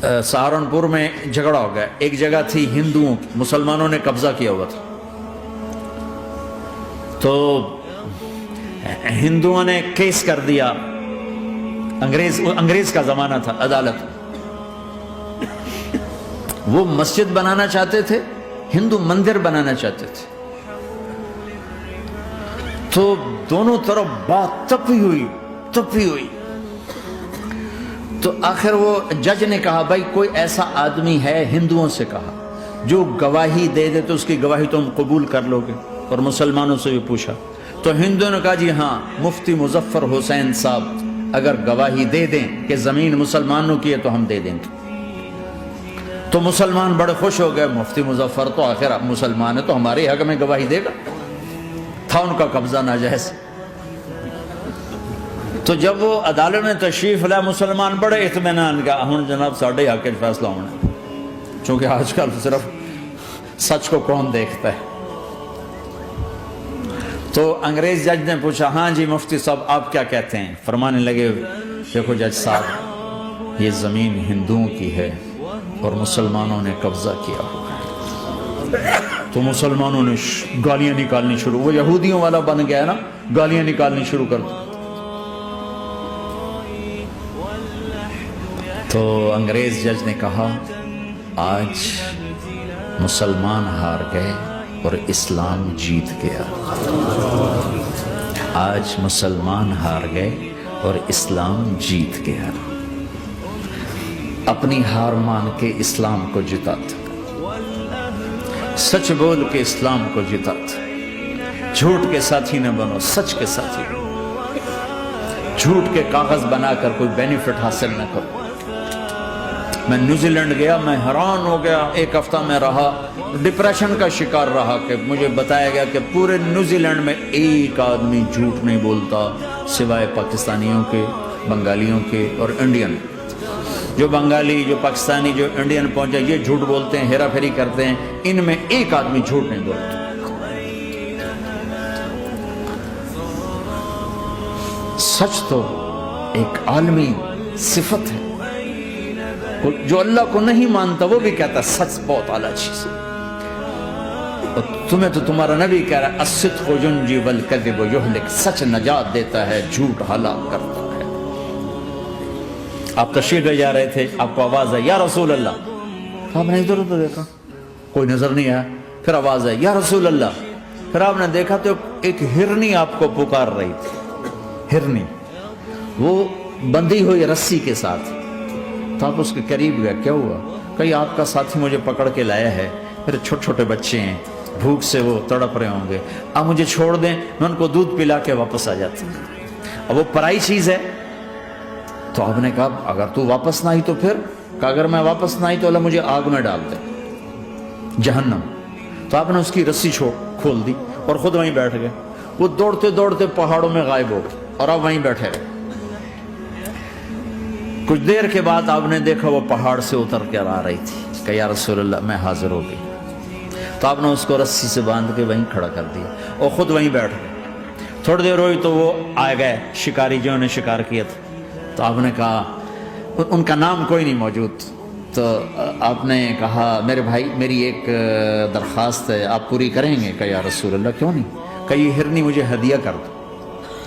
सहारनपुर में झगड़ा हो गया। एक जगह थी हिंदुओं की, मुसलमानों ने कब्जा किया हुआ था, तो हिंदुओं ने केस कर दिया। अंग्रेज का जमाना था, अदालत। वो मस्जिद बनाना चाहते थे, हिंदू मंदिर बनाना चाहते थे, तो दोनों तरफ बात तपी हुई। तो आखिर वो जज ने कहा, भाई कोई ऐसा आदमी है, हिंदुओं से कहा, जो गवाही दे दे तो उसकी गवाही तुम कबूल कर लोगे? और मुसलमानों से भी पूछा, तो हिंदुओं ने कहा, जी हाँ, मुफ्ती मुजफ्फर हुसैन साहब अगर गवाही दे दें कि जमीन मुसलमानों की है तो हम दे देंगे। तो मुसलमान बड़े खुश हो गए, मुफ्ती मुजफ्फर तो आखिर मुसलमान है तो हमारे हक में गवाही देगा। था उनका कब्जा नाजायज। तो जब वो अदालत में तशरीफ लाया, मुसलमान बड़े इत्मीनान का, हुण जनाब साढ़े हक फैसला होना, क्योंकि आजकल सिर्फ सच को कौन देखता है। तो अंग्रेज जज ने पूछा, हाँ जी मुफ्ती साहब आप क्या कहते हैं? फरमाने लगे, देखो जज साहब, ये जमीन हिंदुओं की है और मुसलमानों ने कब्जा किया हुआ है। तो मुसलमानों ने गालियां निकालनी शुरू, वो यहूदियों वाला बन गया ना, गालियां निकालनी शुरू कर दी। तो अंग्रेज जज ने कहा, आज मुसलमान हार गए और इस्लाम जीत गया। आज मुसलमान हार गए और इस्लाम जीत गया। अपनी हार मान के इस्लाम को जिताता, सच बोल के इस्लाम को जिताता। झूठ के साथी न बनो, सच के साथी। झूठ के कागज बनाकर कोई बेनिफिट हासिल न करो। मैं न्यूजीलैंड गया, मैं हैरान हो गया, एक हफ्ता में रहा, डिप्रेशन का शिकार रहा कि मुझे बताया गया कि पूरे न्यूजीलैंड में एक आदमी झूठ नहीं बोलता सिवाय पाकिस्तानियों के, बंगालियों के और इंडियन। जो बंगाली, जो पाकिस्तानी, जो इंडियन पहुंचे, ये झूठ बोलते हैं, हेरा फेरी करते हैं, इनमें एक आदमी झूठ नहीं बोलता। सच तो एक आलमी सिफत है, जो अल्लाह को नहीं मानता वो भी कहता सच बहुत आला चीज है। और तुम्हें तो तुम्हारा नबी कह रहा है, अस्सिद्क़ु युंजी वल कज़िबु युहलिक, सच नजात देता है, झूठ हलाक करता है। आप तशरीफ ले जा रहे थे, आपको आवाज आई, या रसूल अल्लाह। तो आपने इधर उधर देखा, कोई नजर नहीं आया। फिर आवाज आई, या रसूल अल्लाह। फिर आपने देखा तो एक हिरनी आपको पुकार रही थी। हिरनी वो बंधी हुई रस्सी के साथ। तो आप उसके करीब गए, क्या हुआ? कहीं आपका साथी मुझे पकड़ के लाया है, मेरे छोटे छोटे बच्चे हैं, भूख से वो तड़प रहे होंगे, आप मुझे छोड़ दें, मैं उनको दूध पिला के वापस आ जाती हूँ। अब वो पराई चीज है। तो आपने कहा, अगर तू वापस ना आई तो फिर? कहा, अगर मैं वापस ना आई तो अल्लाह मुझे आग में डाल दे, जहन्नम। तो आपने उसकी रस्सी खोल दी और खुद वहीं बैठ गए। वो दौड़ते दौड़ते पहाड़ों में गायब हो गए और आप वहीं बैठे रहे। कुछ देर के बाद आपने देखा वो पहाड़ से उतर कर आ रही थी। कहा, या रसूल अल्लाह, मैं हाजिर हो गई। तो आपने उसको रस्सी से बांध के वहीं खड़ा कर दिया और खुद वहीं बैठ गए। थोड़ी देर हुई तो वो आ गए शिकारी, जो ने शिकार किया था। तो आपने कहा, उनका नाम कोई नहीं मौजूद। तो आपने कहा, मेरे भाई, मेरी एक दरख्वास्त है, आप पूरी करेंगे? कहा, या रसूल अल्लाह, क्यों नहीं? कहा, ये हिरनी मुझे हदिया कर दो।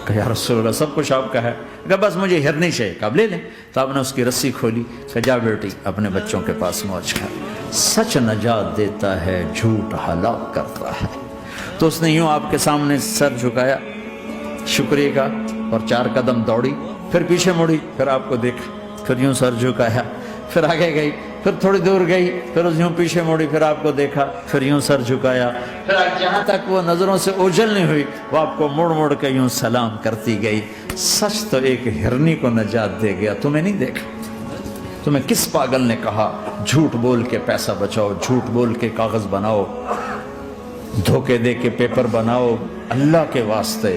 कहा, या रसूल अल्लाह, सब कुछ आपका है। कहा, बस मुझे हिरनी चाहिए। कब ले लें। तो आपने उसकी रस्सी खोली। कहा, जा बेटी, अपने बच्चों के पास मौज कर। सच नजात देता है, झूठ हलाक करता है। तो उसने यूं आपके सामने सर झुकाया शुक्रिया का और 4 कदम दौड़ी, फिर पीछे मुड़ी, फिर आपको देखा, फिर यूं सर झुकाया, फिर आगे गई, फिर थोड़ी दूर गई, फिर यूं पीछे मुड़ी, फिर आपको देखा, फिर यूं सर झुकाया, फिर जहां तक वो नजरों से ओझल नहीं हुई, वो आपको मुड़ मुड़ के यूं सलाम करती गई। सच तो एक हिरनी को नजात दे गया, तुम्हें नहीं देखा। तुम्हें किस पागल ने कहा झूठ बोल के पैसा बचाओ, झूठ बोल के कागज बनाओ, धोखे दे के पेपर बनाओ? अल्लाह के वास्ते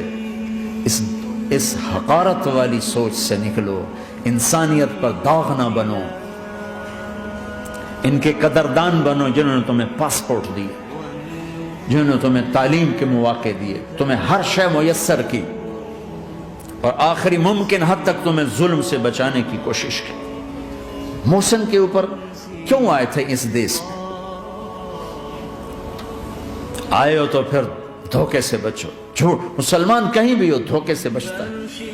इस हकारत वाली सोच से निकलो, इंसानियत पर दाग ना बनो, इनके कदरदान बनो जिन्होंने तुम्हें पासपोर्ट दिए, जिन्होंने तुम्हें तालीम के मौके दिए, तुम्हें हर शय मुयस्सर की और आखिरी मुमकिन हद तक तुम्हें जुल्म से बचाने की कोशिश की। محسن کے اوپر کیوں آئے تھے اس دیس میں؟ آئے ہو تو پھر دھوکے سے بچو. جھوٹ مسلمان کہیں بھی ہو دھوکے سے بچتا ہے.